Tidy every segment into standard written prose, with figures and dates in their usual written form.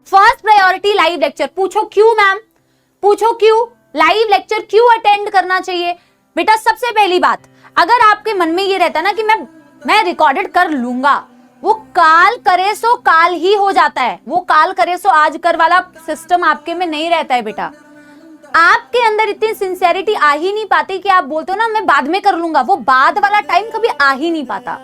First priority live lecture. पूछो क्यों ma'am, पूछो क्यों लाइव लेक्चर क्यों अटेंड करना चाहिए? बेटा सबसे पहली बात, अगर आपके मन में ये रहता ना कि मैं रिकॉर्डेड कर लूंगा, वो काल करे सो काल ही हो जाता है। वो काल करे सो आज कर वाला सिस्टम आपके में नहीं रहता है बेटा। आपके अंदर इतनी सिंसेरिटी आ ही नहीं पाती कि आप बोलते हो ना मैं बाद में कर लूंगा, वो बाद वाला टाइम कभी आ ही नहीं पाता।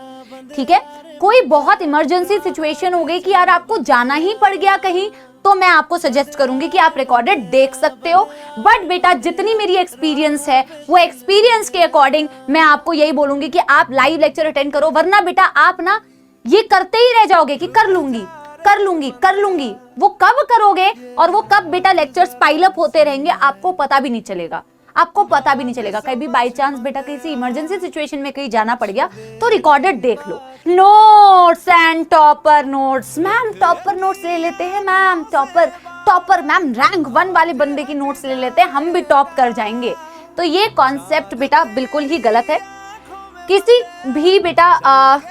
ठीक है, कोई बहुत इमरजेंसी सिचुएशन हो गई कि यार आपको जाना ही पड़ गया कहीं, तो मैं आपको सजेस्ट करूंगी कि आप रिकॉर्डेड देख सकते हो। बट बेटा जितनी मेरी एक्सपीरियंस है वो एक्सपीरियंस के अकॉर्डिंग मैं आपको यही बोलूंगी कि आप लाइव लेक्चर अटेंड करो, वरना बेटा आप ना ये करते ही रह जाओगे कि कर लूंगी कर लूंगी कर लूंगी। वो कब करोगे और वो कब बेटा लेक्चर्स पाइल अप होते रहेंगे आपको पता भी नहीं चलेगा, आपको पता भी नहीं चलेगा। कहीं भी बाई चांस बेटा किसी इमरजेंसी सिचुएशन में कहीं जाना पड़ गया तो रिकॉर्डेड देख लो। Notes and topper notes, ma'am topper notes ले लेते हैं मैम, टॉपर मैम रैंक 1 वाले बंदे की नोट्स ले लेते हैं, हम भी टॉप कर जाएंगे। तो ये कॉन्सेप्ट बेटा बिल्कुल ही गलत है। किसी भी बेटा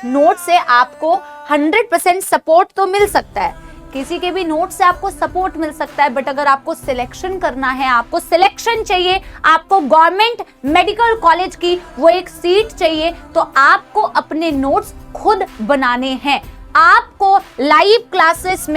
नोट से आपको 100% सपोर्ट तो मिल सकता है, किसी के भी नोट से आपको सपोर्ट मिल सकता है, बट अगर आपको सिलेक्शन करना है, आपको सिलेक्शन चाहिए, आपको गवर्नमेंट मेडिकल कॉलेज की वो एक सीट चाहिए, तो आपको अपने नोट्स खुद बनाने हैं। आपको लाइव क्लासेस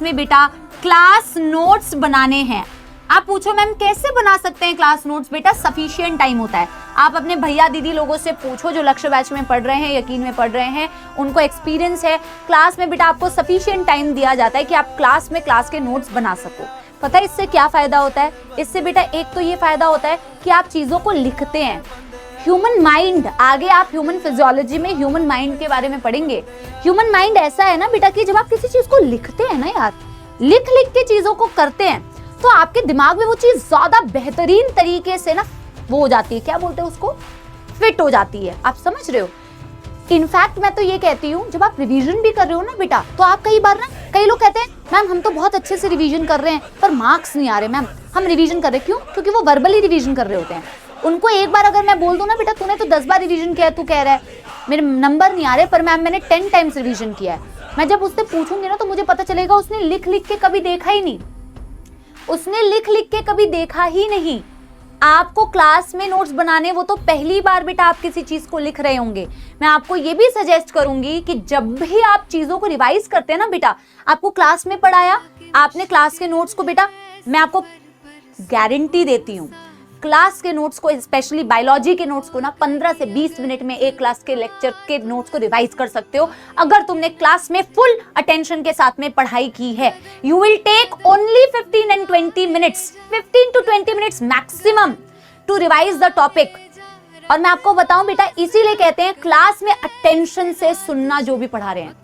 में बेटा क्लास नोट्स बनाने हैं। आप पूछो मैम कैसे बना सकते हैं क्लास नोट्स? बेटा सफिशिएंट टाइम होता है। आप अपने भैया दीदी लोगों से पूछो जो लक्ष्य बैच में पढ़ रहे हैं, यकीन में पढ़ रहे हैं, उनको एक्सपीरियंस है। क्लास में बेटा आपको सफिशिएंट टाइम दिया जाता है कि आप क्लास में क्लास के नोट्स बना सको। पता है इससे क्या फायदा होता है? इससे बेटा एक तो ये फायदा होता है कि आप चीजों को लिखते हैं। ह्यूमन माइंड, आगे आप ह्यूमन फिजियोलॉजी में ह्यूमन माइंड के बारे में पढ़ेंगे। ह्यूमन माइंड ऐसा है ना बेटा कि जब आप किसी चीज को लिखते हैं ना यार, लिख लिख के चीजों को करते हैं, तो आपके दिमाग में वो चीज ज्यादा बेहतरीन तरीके से ना वो हो जाती है, क्या बोलते हैं उसको, फिट हो जाती है। आप समझ रहे हो? इनफैक्ट मैं तो ये कहती हूँ जब आप रिवीजन भी कर रहे हो ना बेटा, तो आप कई लोग कहते हैं मैम हम तो बहुत अच्छे से रिवीजन कर रहे हैं पर मार्क्स नहीं आ रहे मैम, हम रिवीजन कर रहे हैं। क्यों? क्योंकि वो वर्बली रिवीजन कर रहे होते हैं। उनको एक बार अगर मैं बोल दूं ना बेटा तूने तो 10 बार रिवीजन किया है, तू कह रहा है मेरे नंबर नहीं आ रहे, पर मैम मैंने 10 टाइम्स रिवीजन किया है। मैं जब उससे पूछूंगी ना तो मुझे पता चलेगा उसने लिख लिख के कभी देखा ही नहीं, उसने लिख लिख के कभी देखा ही नहीं। आपको क्लास में नोट्स बनाने, वो तो पहली बार बेटा आप किसी चीज को लिख रहे होंगे। मैं आपको ये भी सजेस्ट करूंगी कि जब भी आप चीजों को रिवाइज करते हैं ना बेटा, आपको क्लास में पढ़ाया, आपने क्लास के नोट्स को बेटा, मैं आपको गारंटी देती हूँ क्लास के नोट्स को, स्पेशली बायोलॉजी के नोट्स को ना 15 से 20 मिनट में एक क्लास के लेक्चर के नोट्स को रिवाइज कर सकते हो अगर तुमने क्लास में फुल अटेंशन के साथ में पढ़ाई की है। You will take only 15 and 20 minutes, 15 to 20 minutes maximum to revise the topic. और मैं आपको बताऊं बेटा, इसीलिए कहते हैं क्लास में अटेंशन से सुनना जो भी पढ़ा रहे हैं।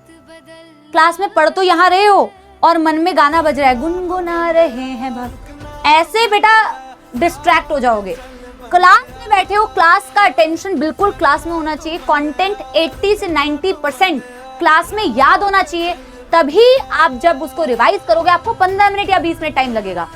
क्लास में पढ़ तो यहाँ रहे हो और मन में गाना बज रहा है, गुनगुना रहे हैं भक्त, ऐसे बेटा डिस्ट्रैक्ट हो जाओगे। क्लास में बैठे हो, क्लास का अटेंशन बिल्कुल क्लास में होना चाहिए। कंटेंट 80 से 90% क्लास में याद होना चाहिए, तभी आप जब उसको रिवाइज करोगे आपको 15 मिनट या 20 मिनट टाइम लगेगा।